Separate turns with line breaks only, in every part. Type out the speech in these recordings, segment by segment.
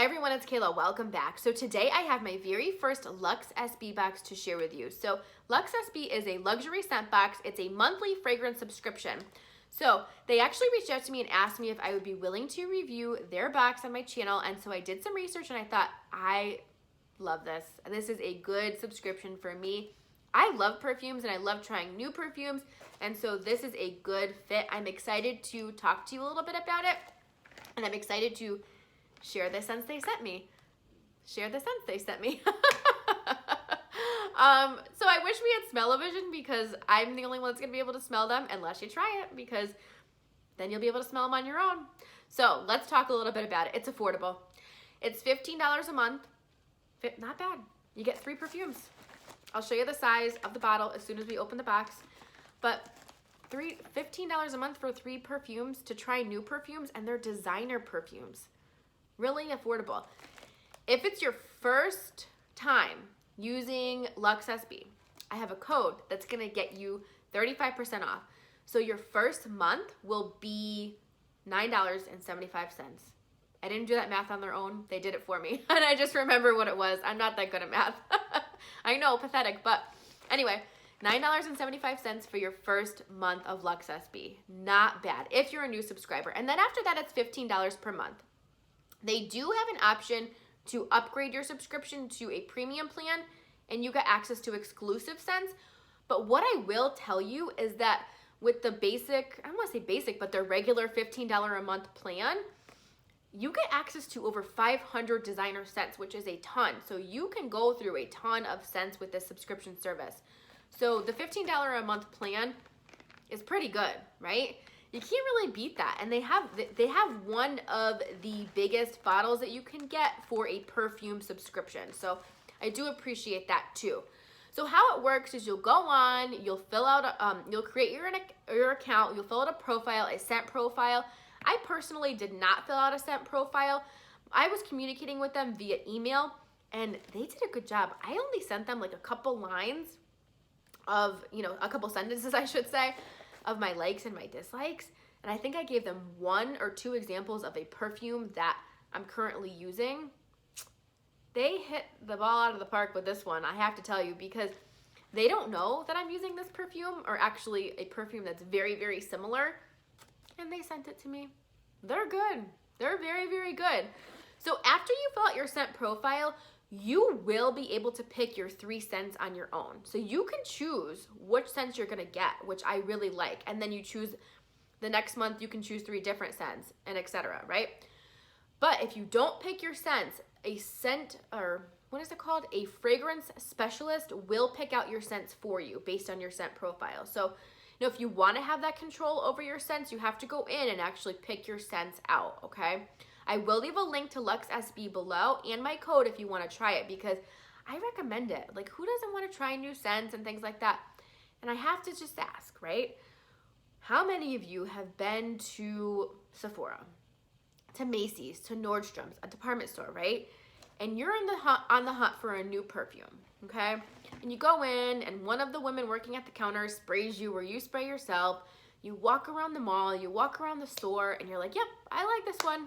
Hi everyone, it's Kayla. Welcome back. So today I have my very first LUXSB box to share with you. So LUXSB is a luxury scent box. It's a monthly fragrance subscription. So they actually reached out to me and asked me if I would be willing to review their box on my channel. And so I did some research and I thought, I love this. This is a good subscription for me. I love perfumes and I love trying new perfumes. And so this is a good fit. I'm excited to talk to you a little bit about it. And I'm excited to share the scents they sent me. Share the scents they sent me. So I wish we had smell-o-vision because I'm the only one that's going to be able to smell them unless you try it, because then you'll be able to smell them on your own. So let's talk a little bit about it. It's affordable. It's $15 a month. Not bad. You get 3 perfumes. I'll show you the size of the bottle as soon as we open the box. But $15 a month for 3 perfumes to try new perfumes, and they're designer perfumes. Really affordable. If it's your first time using LUXSB, I have a code that's gonna get you 35% off. So your first month will be $9.75. I didn't do that math on their own. They did it for me. And I just remember what it was. I'm not that good at math. I know, pathetic, but anyway, $9.75 for your first month of LUXSB. Not bad if you're a new subscriber. And then after that, it's $15 per month. They do have an option to upgrade your subscription to a premium plan, and you get access to exclusive scents. But what I will tell you is that with the basic, I don't want to say basic, but the regular $15 a month plan, you get access to over 500 designer scents, which is a ton. So you can go through a ton of scents with this subscription service. So the $15 a month plan is pretty good, right? You can't really beat that. And they have one of the biggest bottles that you can get for a perfume subscription. So I do appreciate that too. So how it works is you'll go on, you'll fill out, you'll create your account, you'll fill out a profile, a scent profile. I personally did not fill out a scent profile. I was communicating with them via email and they did a good job. I only sent them like a couple lines of, a couple sentences, I should say, of my likes and my dislikes. And I think I gave them 1 or 2 examples of a perfume that I'm currently using. They hit the ball out of the park with this one, I have to tell you, because they don't know that I'm using this perfume, or actually a perfume that's very, very similar. And they sent it to me. They're good. They're very, very good. So after you fill out your scent profile, you will be able to pick your 3 scents on your own. So you can choose which scents you're gonna get, which I really like. And then you choose, the next month you can choose 3 different scents, and etc., right? But if you don't pick your scents, a scent, or what is it called? A fragrance specialist will pick out your scents for you based on your scent profile. So, if you wanna have that control over your scents, you have to go in and actually pick your scents out, okay? I will leave a link to LUXSB below and my code if you want to try it, because I recommend it. Like, who doesn't want to try new scents and things like that? And I have to just ask, right? How many of you have been to Sephora, to Macy's, to Nordstrom's, a department store, right? And you're on the hunt for a new perfume, okay? And you go in and one of the women working at the counter sprays you, or you spray yourself. You walk around the mall, you walk around the store, and you're like, yep, I like this one.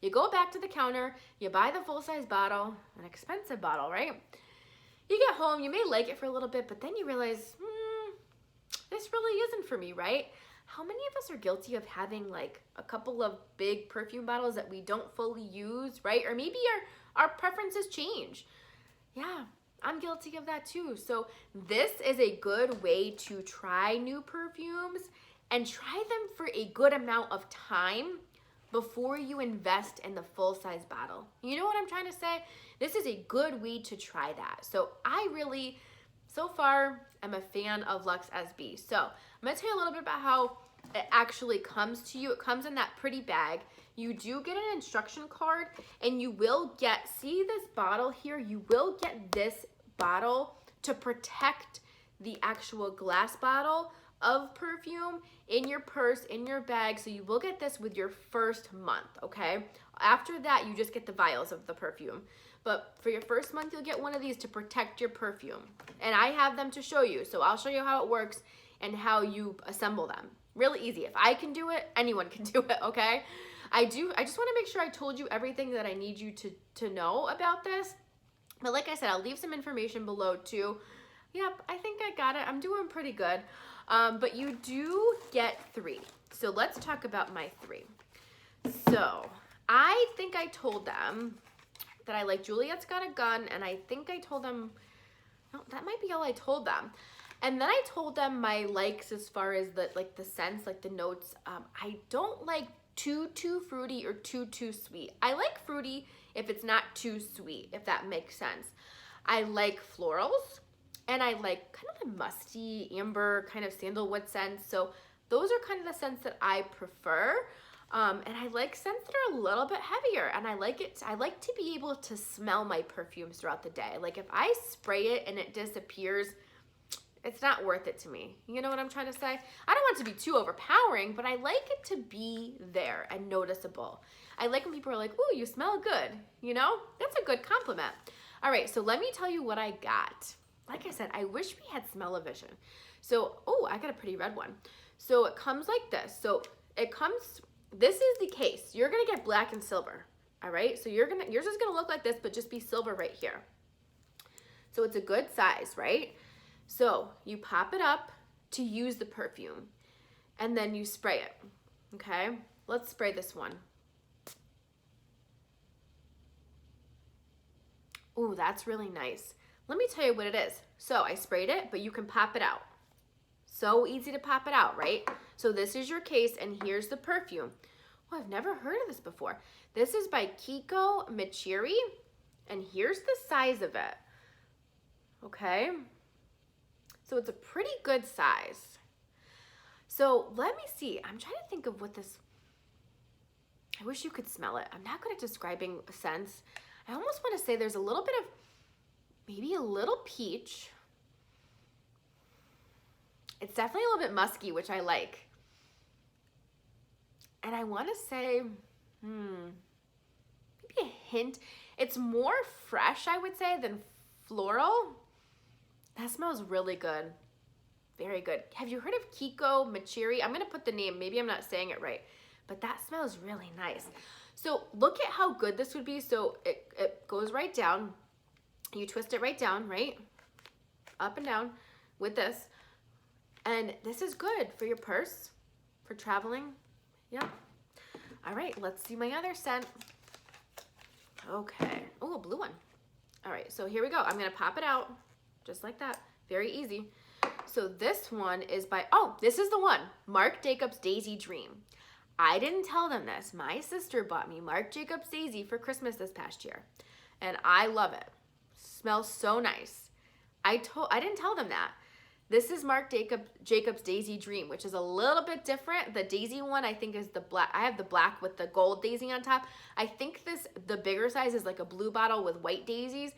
You go back to the counter, you buy the full-size bottle, an expensive bottle, right? You get home, you may like it for a little bit, but then you realize, this really isn't for me, right? How many of us are guilty of having like a couple of big perfume bottles that we don't fully use, right? Or maybe our preferences change. Yeah, I'm guilty of that too. So this is a good way to try new perfumes and try them for a good amount of time before you invest in the full-size bottle. You know what I'm trying to say? This is a good way to try that. So I really, so far, am a fan of LUXSB. So I'm gonna tell you a little bit about how it actually comes to you. It comes in that pretty bag. You do get an instruction card, and you will get, see this bottle here? You will get this bottle to protect the actual glass bottle of perfume in your purse, in your bag. So you will get this with your first month, okay? After that, you just get the vials of the perfume. But for your first month, you'll get one of these to protect your perfume. And I have them to show you. So I'll show you how it works and how you assemble them. Really easy. If I can do it, anyone can do it, okay? I just want to make sure I told you everything that I need you to know about this. But like I said, I'll leave some information below too. Yep, I think I got it. I'm doing pretty good. But you do get 3. So let's talk about my 3. So I think I told them that I like Juliet's Got a Gun, and I think I told them, no, that might be all I told them. And then I told them my likes as far as the scents, like the notes. I don't like too fruity or too sweet. I like fruity if it's not too sweet, if that makes sense. I like florals, and I like kind of the musty amber kind of sandalwood scents. So those are kind of the scents that I prefer. And I like scents that are a little bit heavier, and I like to be able to smell my perfumes throughout the day. Like if I spray it and it disappears, it's not worth it to me. You know what I'm trying to say? I don't want it to be too overpowering, but I like it to be there and noticeable. I like when people are like, ooh, you smell good. You know, that's a good compliment. All right, so let me tell you what I got. Like I said, I wish we had smell-o-vision. So, oh, I got a pretty red one. So it comes like this. So it comes, this is the case. You're gonna get black and silver, all right? So yours is gonna look like this, but just be silver right here. So it's a good size, right? So you pop it up to use the perfume, and then you spray it, okay? Let's spray this one. Ooh, that's really nice. Let me tell you what it is. So I sprayed it, but you can pop it out. So easy to pop it out, right? So this is your case, and here's the perfume. Oh, I've never heard of this before. This is by Kiko Michiri, and here's the size of it. Okay? So it's a pretty good size. So let me see. I'm trying to think of what this, I wish you could smell it. I'm not good at describing scents. I almost want to say there's a little bit of, maybe a little peach. It's definitely a little bit musky, which I like. And I want to say, maybe a hint. It's more fresh, I would say, than floral. That smells really good. Very good. Have you heard of Kiko Michiri? I'm going to put the name. Maybe I'm not saying it right. But that smells really nice. So look at how good this would be. So it goes right down. You twist it right down, right? Up and down with this. And this is good for your purse, for traveling. Yeah. All right, let's see my other scent. Okay. Oh, a blue one. All right, so here we go. I'm going to pop it out just like that. Very easy. So this one is by, oh, this is the one. Marc Jacobs Daisy Dream. I didn't tell them this. My sister bought me Marc Jacobs Daisy for Christmas this past year. And I love it. Smells so nice. I didn't tell them that. This is Marc Jacobs Daisy Dream, which is a little bit different. The daisy one, I think, is the black. I have the black with the gold daisy on top. I think the bigger size is like a blue bottle with white daisies.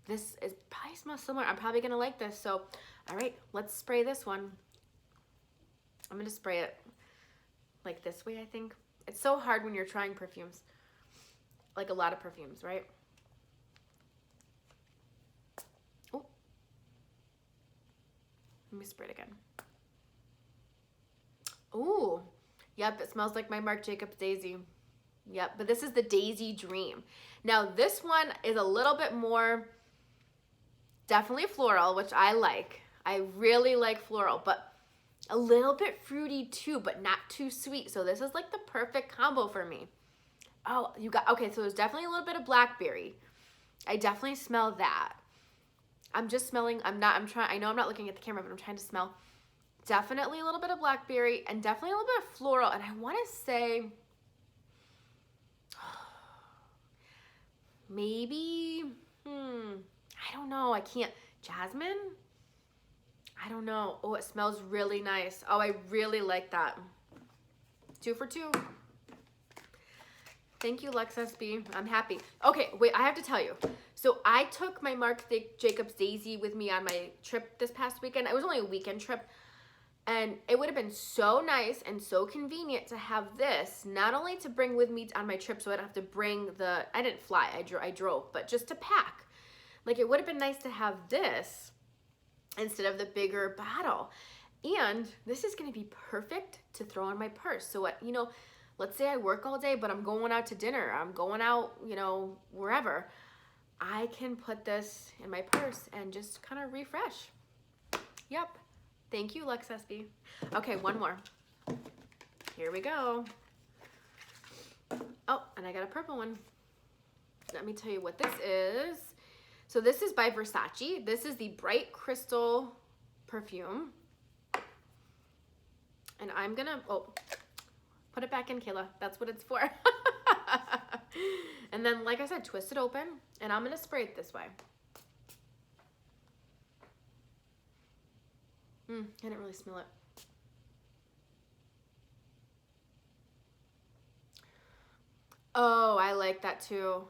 This is probably smells similar. I'm probably going to like this. So, all right, let's spray this one. I'm going to spray it like this way, I think. It's so hard when you're trying perfumes. Like a lot of perfumes, right? Oh. Let me spray it again. Ooh. Yep, it smells like my Marc Jacobs Daisy. Yep, but this is the Daisy Dream. Now, this one is a little bit more definitely floral, which I like. I really like floral, but a little bit fruity too, but not too sweet. So this is like the perfect combo for me. Oh, you got, okay, so there's definitely a little bit of blackberry. I definitely smell that. I'm just smelling, I know I'm not looking at the camera, but I'm trying to smell definitely a little bit of blackberry and definitely a little bit of floral. And I want to say, maybe, I don't know. I can't. Jasmine? I don't know. Oh, it smells really nice. Oh, I really like that. 2 for 2. Thank you, LUXSB. I'm happy. Okay, wait, I have to tell you. So I took my Marc Jacobs Daisy with me on my trip this past weekend. It was only a weekend trip. And it would have been so nice and so convenient to have this, not only to bring with me on my trip so I don't have to bring I didn't fly, I drove, but just to pack. Like, it would have been nice to have this instead of the bigger bottle. And this is going to be perfect to throw in my purse. So what, let's say I work all day, but I'm going out to dinner, I'm going out, you know, wherever, I can put this in my purse and just kind of refresh. Yep. Thank you, LUXSB. Okay, one more. Here we go. Oh, and I got a purple one. Let me tell you what this is. So this is by Versace. This is the Bright Crystal Perfume. And I'm gonna, oh, put it back in, Kayla. That's what it's for. And then, like I said, twist it open, and I'm gonna spray it this way. I didn't really smell it. Oh, I like that too.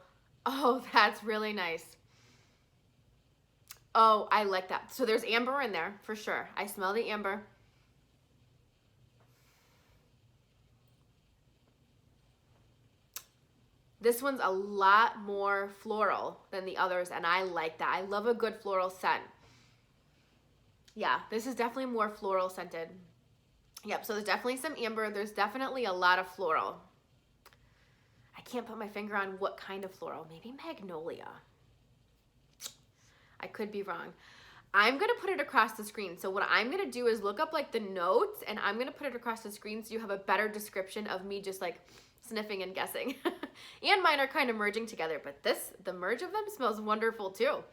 Oh, that's really nice. Oh, I like that. So there's amber in there for sure. I smell the amber. This one's a lot more floral than the others, and I like that. I love a good floral scent. Yeah, this is definitely more floral scented. Yep, so there's definitely some amber. There's definitely a lot of floral. I can't put my finger on what kind of floral. Maybe magnolia. I could be wrong. I'm going to put it across the screen. So what I'm going to do is look up like the notes, and I'm going to put it across the screen so you have a better description of me just like sniffing and guessing. And mine are kind of merging together, but the merge of them smells wonderful too.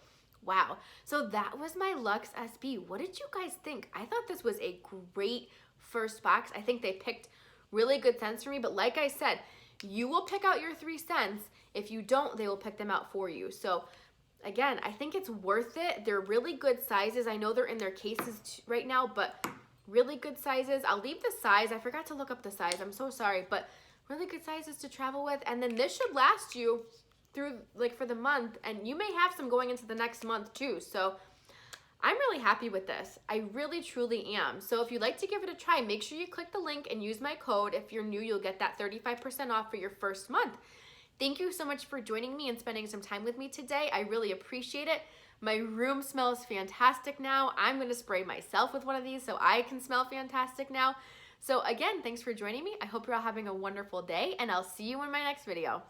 Wow. So that was my LUXSB. What did you guys think? I thought this was a great first box. I think they picked really good scents for me, but like I said, you will pick out your 3 scents. If you don't, they will pick them out for you. So again, I think it's worth it. They're really good sizes. I know they're in their cases right now, but really good sizes. I'll leave the size. I forgot to look up the size. I'm so sorry, but really good sizes to travel with. And then this should last you through like for the month, and you may have some going into the next month too. So I'm really happy with this. I really truly am. So if you'd like to give it a try, make sure you click the link and use my code. If you're new, you'll get that 35% off for your first month. Thank you so much for joining me and spending some time with me today. I really appreciate it. My room smells fantastic now. I'm going to spray myself with one of these so I can smell fantastic now. So again, thanks for joining me. I hope you're all having a wonderful day, and I'll see you in my next video.